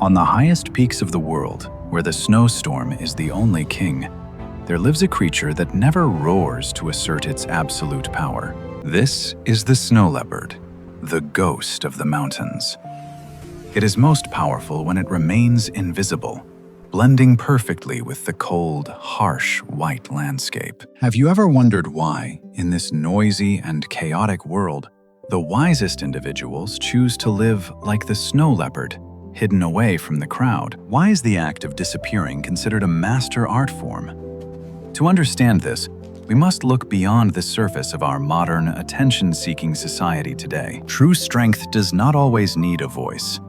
On the highest peaks of the world, where the snowstorm is the only king, there lives a creature that never roars to assert its absolute power. This is the snow leopard, the ghost of the mountains. It is most powerful when it remains invisible, blending perfectly with the cold, harsh, white landscape. Have you ever wondered why, in this noisy and chaotic world, the wisest individuals choose to live like the snow leopard, hidden away from the crowd? Why is the act of disappearing considered a master art form? To understand this, we must look beyond the surface of our modern, attention-seeking society today. True strength does not always need a voice.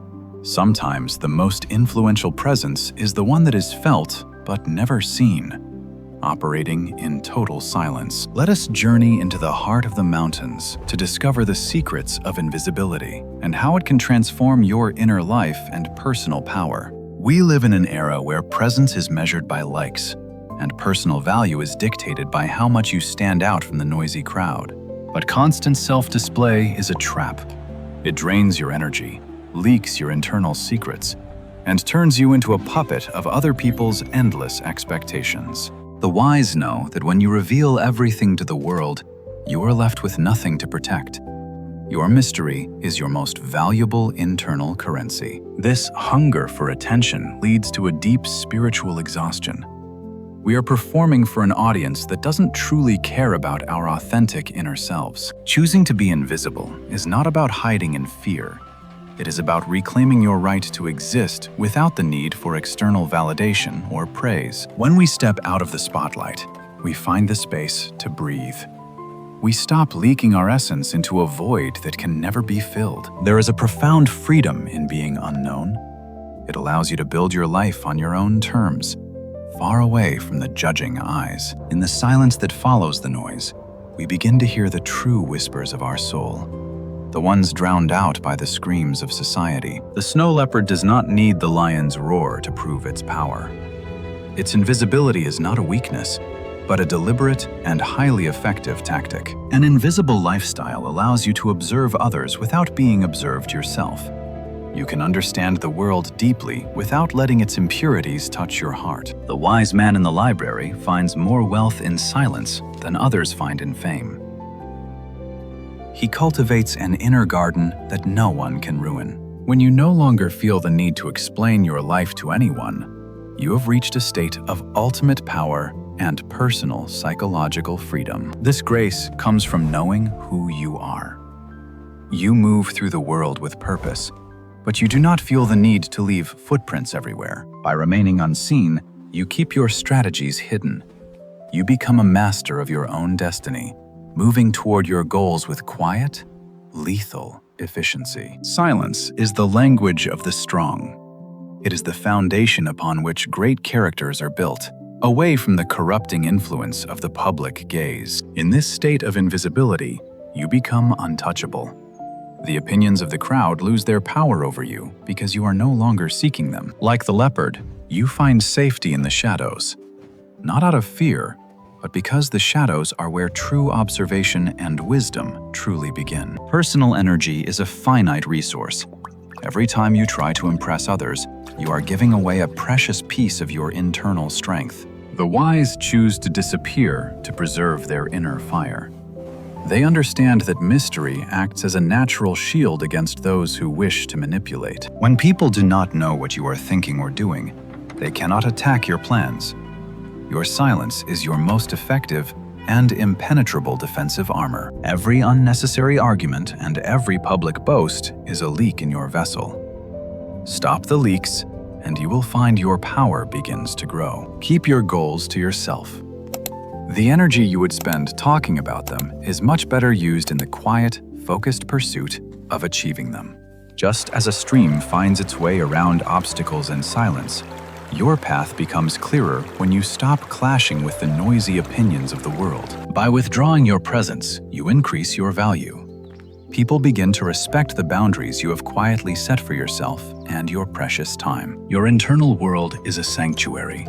Sometimes the most influential presence is the one that is felt but never seen, operating in total silence. Let us journey into the heart of the mountains to discover the secrets of invisibility and how it can transform your inner life and personal power. We live in an era where presence is measured by likes, and personal value is dictated by how much you stand out from the noisy crowd. But constant self-display is a trap. It drains your energy, leaks your internal secrets, and turns you into a puppet of other people's endless expectations. The wise know that when you reveal everything to the world, you are left with nothing to protect. Your mystery is your most valuable internal currency. This hunger for attention leads to a deep spiritual exhaustion. We are performing for an audience that doesn't truly care about our authentic inner selves. Choosing to be invisible is not about hiding in fear. It is about reclaiming your right to exist without the need for external validation or praise. When we step out of the spotlight, we find the space to breathe. We stop leaking our essence into a void that can never be filled. There is a profound freedom in being unknown. It allows you to build your life on your own terms, far away from the judging eyes. In the silence that follows the noise, we begin to hear the true whispers of our soul, the ones drowned out by the screams of society. The snow leopard does not need the lion's roar to prove its power. Its invisibility is not a weakness, but a deliberate and highly effective tactic. An invisible lifestyle allows you to observe others without being observed yourself. You can understand the world deeply without letting its impurities touch your heart. The wise man in the library finds more wealth in silence than others find in fame. He cultivates an inner garden that no one can ruin. When you no longer feel the need to explain your life to anyone, you have reached a state of ultimate power and personal psychological freedom. This grace comes from knowing who you are. You move through the world with purpose, but you do not feel the need to leave footprints everywhere. By remaining unseen, you keep your strategies hidden. You become a master of your own destiny, moving toward your goals with quiet, lethal efficiency. Silence is the language of the strong. It is the foundation upon which great characters are built, away from the corrupting influence of the public gaze. In this state of invisibility, you become untouchable. The opinions of the crowd lose their power over you because you are no longer seeking them. Like the leopard, you find safety in the shadows, not out of fear, but because the shadows are where true observation and wisdom truly begin. Personal energy is a finite resource. Every time you try to impress others, you are giving away a precious piece of your internal strength. The wise choose to disappear to preserve their inner fire. They understand that mystery acts as a natural shield against those who wish to manipulate. When people do not know what you are thinking or doing, they cannot attack your plans. Your silence is your most effective and impenetrable defensive armor. Every unnecessary argument and every public boast is a leak in your vessel. Stop the leaks, and you will find your power begins to grow. Keep your goals to yourself. The energy you would spend talking about them is much better used in the quiet, focused pursuit of achieving them. Just as a stream finds its way around obstacles in silence, your path becomes clearer when you stop clashing with the noisy opinions of the world. By withdrawing your presence, you increase your value. People begin to respect the boundaries you have quietly set for yourself and your precious time. Your internal world is a sanctuary.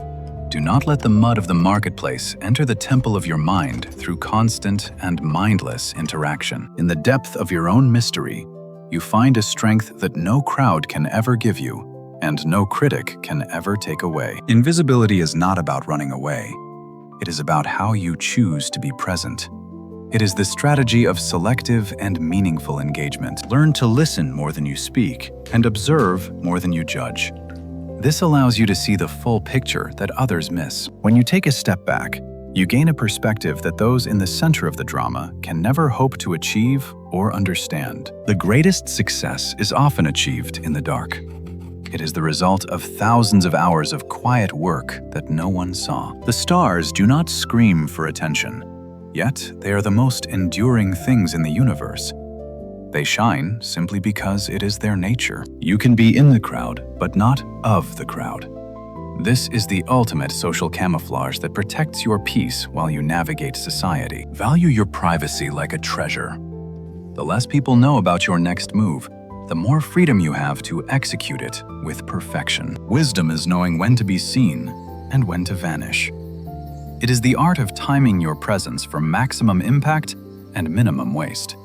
Do not let the mud of the marketplace enter the temple of your mind through constant and mindless interaction. In the depth of your own mystery, you find a strength that no crowd can ever give you, and no critic can ever take away. Invisibility is not about running away. It is about how you choose to be present. It is the strategy of selective and meaningful engagement. Learn to listen more than you speak and observe more than you judge. This allows you to see the full picture that others miss. When you take a step back, you gain a perspective that those in the center of the drama can never hope to achieve or understand. The greatest success is often achieved in the dark. It is the result of thousands of hours of quiet work that no one saw. The stars do not scream for attention, yet they are the most enduring things in the universe. They shine simply because it is their nature. You can be in the crowd, but not of the crowd. This is the ultimate social camouflage that protects your peace while you navigate society. Value your privacy like a treasure. The less people know about your next move, the more freedom you have to execute it with perfection. Wisdom is knowing when to be seen and when to vanish. It is the art of timing your presence for maximum impact and minimum waste.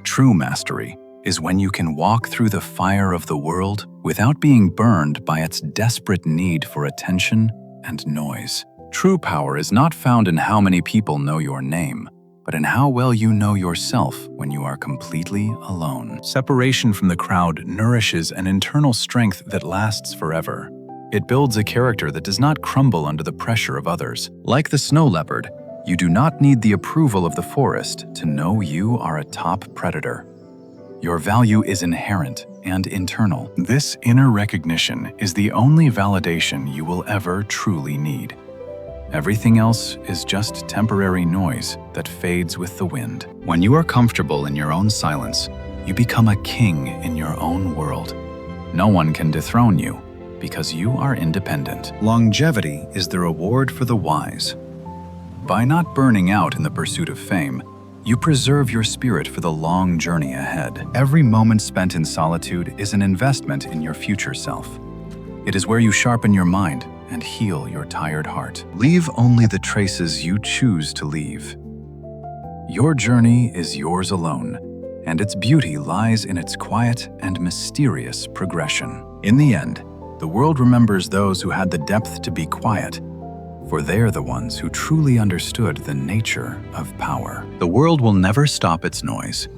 True mastery is when you can walk through the fire of the world without being burned by its desperate need for attention and noise. True power is not found in how many people know your name, but in how well you know yourself when you are completely alone. Separation from the crowd nourishes an internal strength that lasts forever. It builds a character that does not crumble under the pressure of others. Like the snow leopard, you do not need the approval of the forest to know you are a top predator. Your value is inherent and internal. This inner recognition is the only validation you will ever truly need. Everything else is just temporary noise that fades with the wind. When you are comfortable in your own silence, you become a king in your own world. No one can dethrone you because you are independent. Longevity is the reward for the wise. By not burning out in the pursuit of fame, you preserve your spirit for the long journey ahead. Every moment spent in solitude is an investment in your future self. It is where you sharpen your mind and heal your tired heart. Leave only the traces you choose to leave. Your journey is yours alone, and its beauty lies in its quiet and mysterious progression. In the end, the world remembers those who had the depth to be quiet, for they're the ones who truly understood the nature of power. The world will never stop its noise,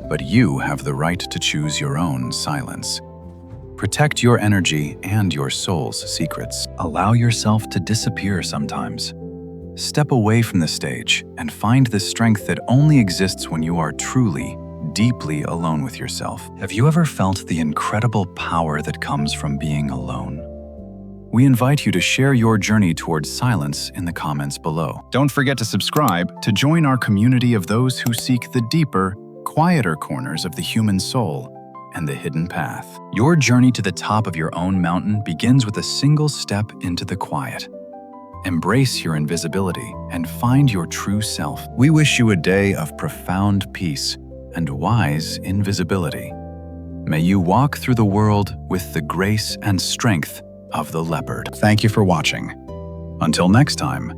but you have the right to choose your own silence. Protect your energy and your soul's secrets. Allow yourself to disappear sometimes. Step away from the stage and find the strength that only exists when you are truly, deeply alone with yourself. Have you ever felt the incredible power that comes from being alone? We invite you to share your journey towards silence in the comments below. Don't forget to subscribe to join our community of those who seek the deeper, quieter corners of the human soul and the hidden path. Your journey to the top of your own mountain begins with a single step into the quiet. Embrace your invisibility and find your true self. We wish you a day of profound peace and wise invisibility. May you walk through the world with the grace and strength of the leopard. Thank you for watching. Until next time,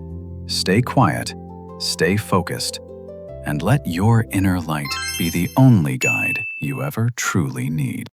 stay quiet, stay focused, and let your inner light be the only guide you ever truly need.